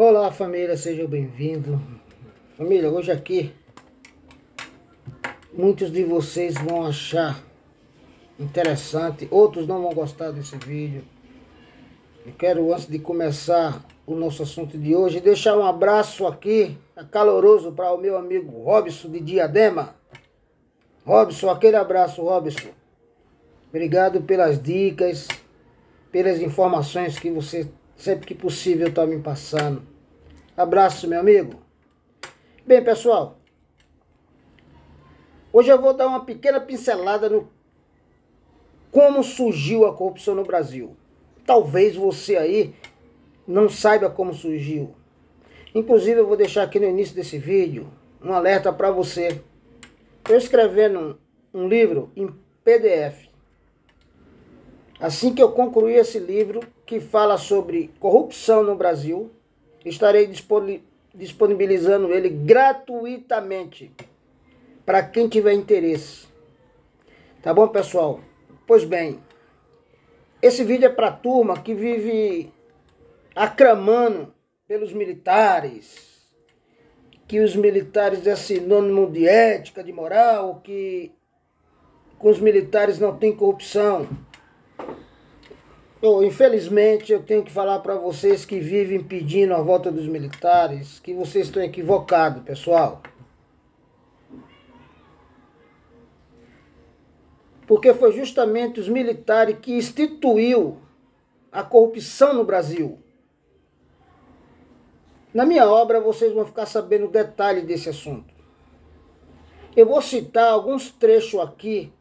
Olá família, sejam bem-vindos. Família, hoje aqui muitos de vocês vão achar interessante, outros não vão gostar desse vídeo. Eu quero, antes de começar o nosso assunto de hoje, deixar um abraço aqui caloroso para o meu amigo Robson de Diadema. Robson, aquele abraço, Robson. Obrigado pelas dicas, pelas informações que você sempre que possível está me passando. Abraço, meu amigo. Bem, pessoal, hoje eu vou dar uma pequena pincelada no como surgiu a corrupção no Brasil. Talvez você aí não saiba como surgiu. Inclusive, eu vou deixar aqui no início desse vídeo um alerta para você. Estou escrevendo um livro em PDF. Assim que eu concluir esse livro, que fala sobre corrupção no Brasil, estarei disponibilizando ele gratuitamente para quem tiver interesse. Tá bom, pessoal? Pois bem, esse vídeo é para a turma que vive aclamando pelos militares, que os militares é sinônimo de ética, de moral, que com os militares não tem corrupção. Infelizmente, eu tenho que falar para vocês que vivem pedindo a volta dos militares, que vocês estão equivocados, pessoal. Porque foi justamente os militares que instituiu a corrupção no Brasil. Na minha obra, vocês vão ficar sabendo detalhe desse assunto. Eu vou citar alguns trechos aqui,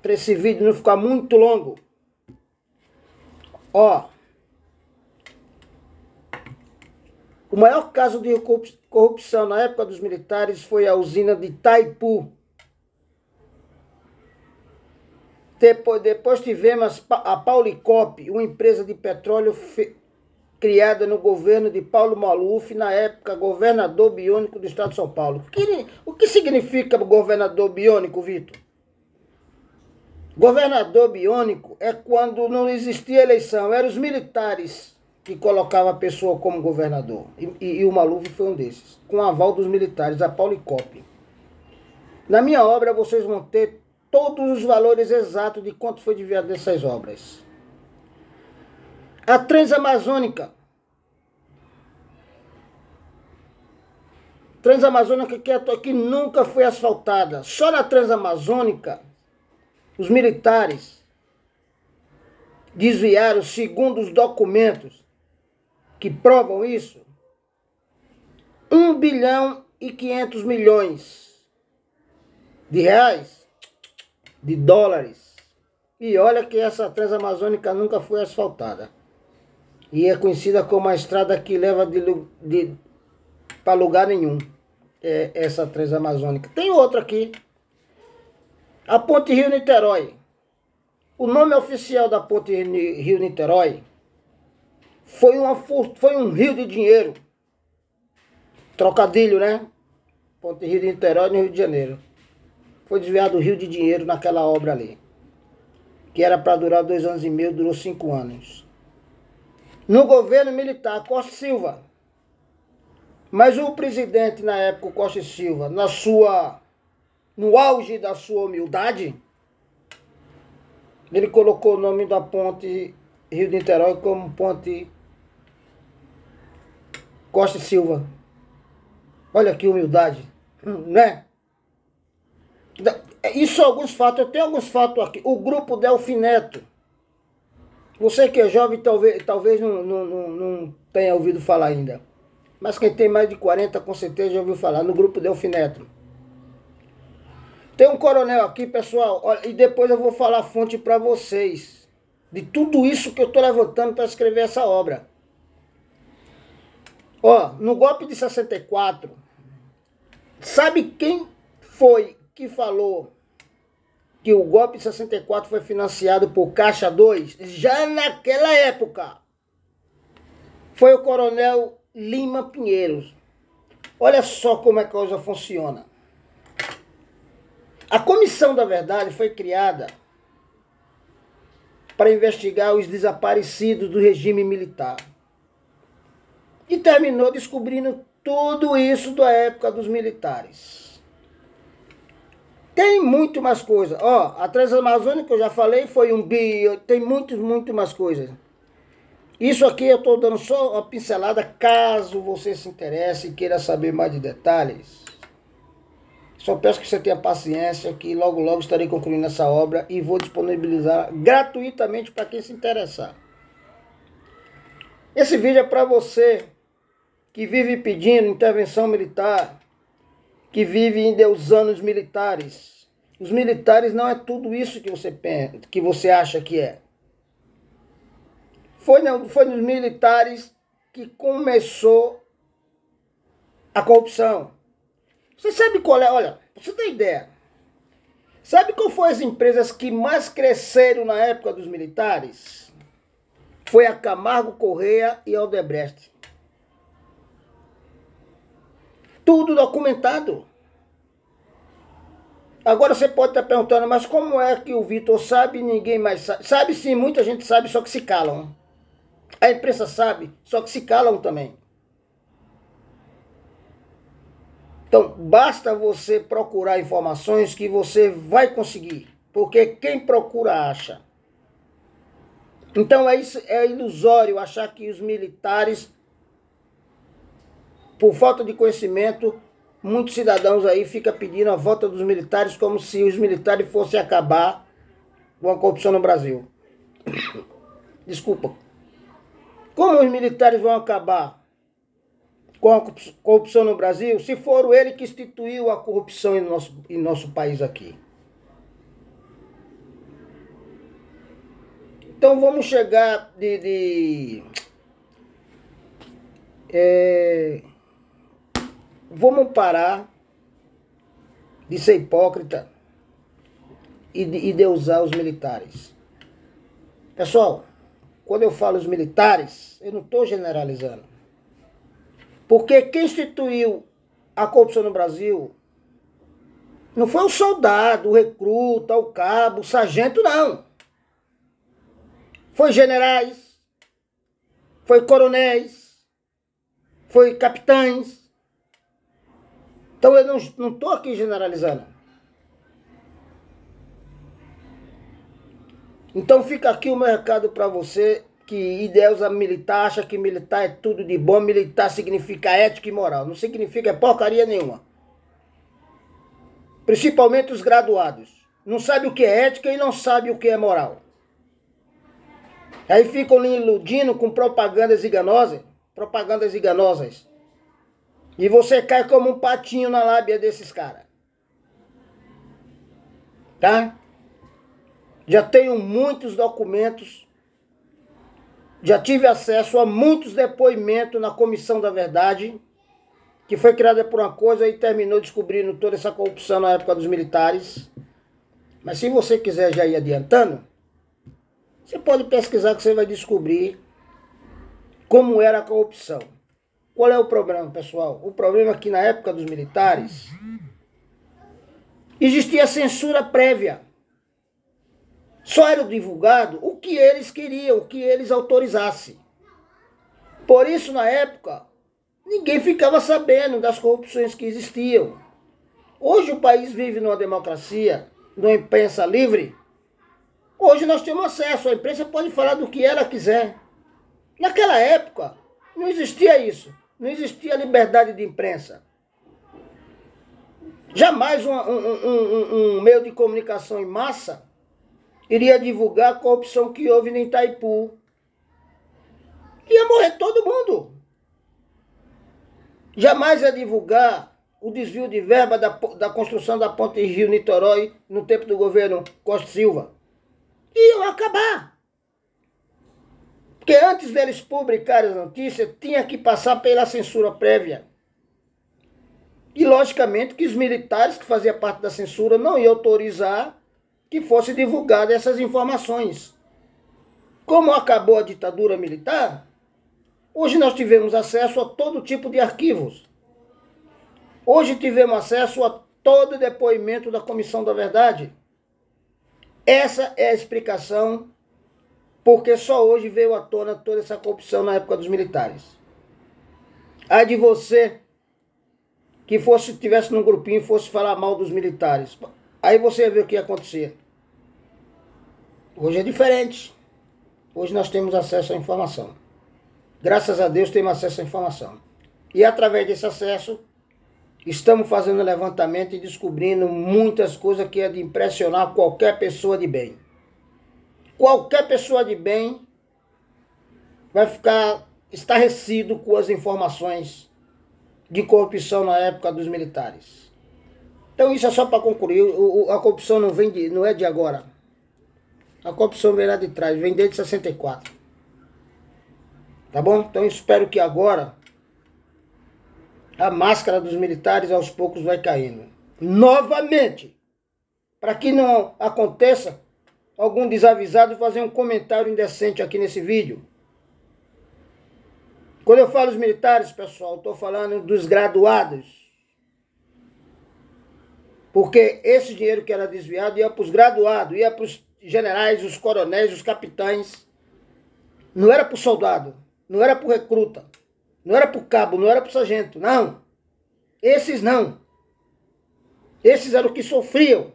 para esse vídeo não ficar muito longo. Ó, o maior caso de corrupção na época dos militares foi a usina de Itaipu. Depois tivemos a Paulicop, uma empresa de petróleo criada no governo de Paulo Maluf, na época governador biônico do estado de São Paulo. O que significa governador biônico, Vitor? Governador biônico é quando não existia eleição, eram os militares que colocavam a pessoa como governador. E o Maluf foi um desses, com aval dos militares, a Paulicop. Na minha obra vocês vão ter todos os valores exatos de quanto foi desviado dessas obras. A Transamazônica. Transamazônica que nunca foi asfaltada. Só na Transamazônica, os militares desviaram, segundo os documentos que provam isso, 1 bilhão e 500 milhões de reais, de dólares. E olha que essa Transamazônica nunca foi asfaltada. E é conhecida como a estrada que leva para lugar nenhum. É essa Transamazônica. Tem outra aqui. A Ponte Rio-Niterói. O nome oficial da Ponte Rio-Niterói foi um rio de dinheiro. Trocadilho, né? Ponte Rio-Niterói no Rio de Janeiro. Foi desviado o rio de dinheiro naquela obra ali. Que era para durar 2 anos e meio, durou 5 anos. No governo militar, Costa e Silva. Mas o presidente na época, Costa e Silva, no auge da sua humildade, ele colocou o nome da ponte Rio de Niterói como Ponte Costa e Silva. Olha que humildade, né? Isso alguns fatos, eu tenho alguns fatos aqui. O grupo Delfim Neto. Você que é jovem talvez não tenha ouvido falar ainda. Mas quem tem mais de 40 com certeza já ouviu falar no grupo Delfim Neto. Tem um coronel aqui, pessoal, olha, e depois eu vou falar a fonte para vocês. De tudo isso que eu estou levantando para escrever essa obra. Ó, no golpe de 64, sabe quem foi que falou que o golpe de 64 foi financiado por Caixa 2? Já naquela época. Foi o coronel Lima Pinheiros. Olha só como é que a coisa funciona. A Comissão da Verdade foi criada para investigar os desaparecidos do regime militar. E terminou descobrindo tudo isso da época dos militares. Tem muito mais coisas. Ó, a Transamazônica que eu já falei foi um bi, tem muito mais coisas. Isso aqui eu estou dando só uma pincelada, caso você se interesse e queira saber mais de detalhes. Só peço que você tenha paciência, que logo estarei concluindo essa obra e vou disponibilizar gratuitamente para quem se interessar. Esse vídeo é para você que vive pedindo intervenção militar, que vive endeusando os militares. Os militares não é tudo isso que você acha que é. Foi nos militares que começou a corrupção. Você sabe qual é? Olha, você tem ideia. Sabe qual foi as empresas que mais cresceram na época dos militares? Foi a Camargo Corrêa e a Odebrecht. Tudo documentado. Agora você pode estar perguntando, mas como é que o Vitor sabe e ninguém mais sabe? Sabe sim, muita gente sabe, só que se calam. A imprensa sabe, só que se calam também. Então, basta você procurar informações que você vai conseguir. Porque quem procura, acha. Então, é ilusório achar que os militares, por falta de conhecimento, muitos cidadãos aí ficam pedindo a volta dos militares como se os militares fossem acabar com a corrupção no Brasil. Desculpa. Como os militares vão acabar com a corrupção no Brasil, se for ele que instituiu a corrupção em nosso país aqui? Então vamos chegar vamos parar de ser hipócrita e de usar os militares. Pessoal, quando eu falo os militares, eu não estou generalizando. Porque quem instituiu a corrupção no Brasil não foi o soldado, o recruta, o cabo, o sargento, não. Foi generais, foi coronéis, foi capitães. Então eu não estou aqui generalizando. Então fica aqui o meu recado para você que ideusa militar, acha que militar é tudo de bom, militar significa ética e moral. Não significa porcaria nenhuma. Principalmente os graduados. Não sabe o que é ética e não sabe o que é moral. Aí ficam lhe iludindo com propagandas enganosas. E você cai como um patinho na lábia desses caras. Tá? Já tenho muitos documentos. Já tive acesso a muitos depoimentos na Comissão da Verdade, que foi criada por uma coisa e terminou descobrindo toda essa corrupção na época dos militares. Mas se você quiser já ir adiantando, você pode pesquisar que você vai descobrir como era a corrupção. Qual é o problema, pessoal? O problema é que na época dos militares existia censura prévia. Só era divulgado o que eles queriam, o que eles autorizassem. Por isso, na época, ninguém ficava sabendo das corrupções que existiam. Hoje o país vive numa democracia, numa imprensa livre. Hoje nós temos acesso, a imprensa pode falar do que ela quiser. Naquela época, não existia isso. Não existia liberdade de imprensa. Jamais um meio de comunicação em massa iria divulgar a corrupção que houve em Itaipu. Ia morrer todo mundo. Jamais ia divulgar o desvio de verba da construção da ponte Rio-Niterói no tempo do governo Costa e Silva. Iam acabar. Porque antes deles publicarem as notícias, tinha que passar pela censura prévia. E logicamente que os militares que faziam parte da censura não iam autorizar que fosse divulgada essas informações. Como acabou a ditadura militar, hoje nós tivemos acesso a todo tipo de arquivos. Hoje tivemos acesso a todo depoimento da Comissão da Verdade. Essa é a explicação porque só hoje veio à tona toda essa corrupção na época dos militares. Ai de você que tivesse num grupinho e fosse falar mal dos militares. Aí você ia ver o que ia acontecer. Hoje é diferente. Hoje nós temos acesso à informação. Graças a Deus temos acesso à informação. E através desse acesso, estamos fazendo levantamento e descobrindo muitas coisas que é de impressionar qualquer pessoa de bem. Qualquer pessoa de bem vai ficar estarrecido com as informações de corrupção na época dos militares. Então isso é só para concluir. A corrupção não é de agora. A corrupção vem lá de trás, vem desde 64. Tá bom? Então eu espero que agora a máscara dos militares aos poucos vai caindo. Novamente, para que não aconteça algum desavisado fazer um comentário indecente aqui nesse vídeo. Quando eu falo os militares, pessoal, estou falando dos graduados. Porque esse dinheiro que era desviado ia para os graduados, ia para os generais, os coronéis, os capitães. Não era para o soldado, não era para o recruta, não era para o cabo, não era para o sargento, não. Esses não. Esses eram os que sofriam.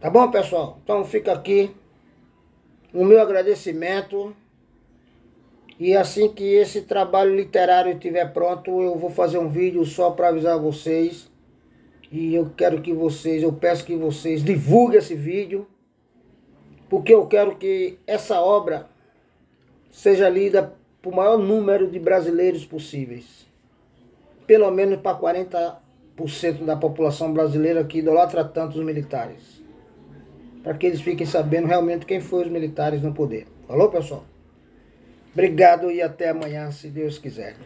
Tá bom, pessoal? Então fica aqui o meu agradecimento. E assim que esse trabalho literário estiver pronto, eu vou fazer um vídeo só para avisar vocês. E eu peço que vocês divulguem esse vídeo, porque eu quero que essa obra seja lida por maior número de brasileiros possíveis. Pelo menos para 40% da população brasileira que idolatra tanto os militares. Para que eles fiquem sabendo realmente quem foi os militares no poder. Falou, pessoal? Obrigado e até amanhã, se Deus quiser.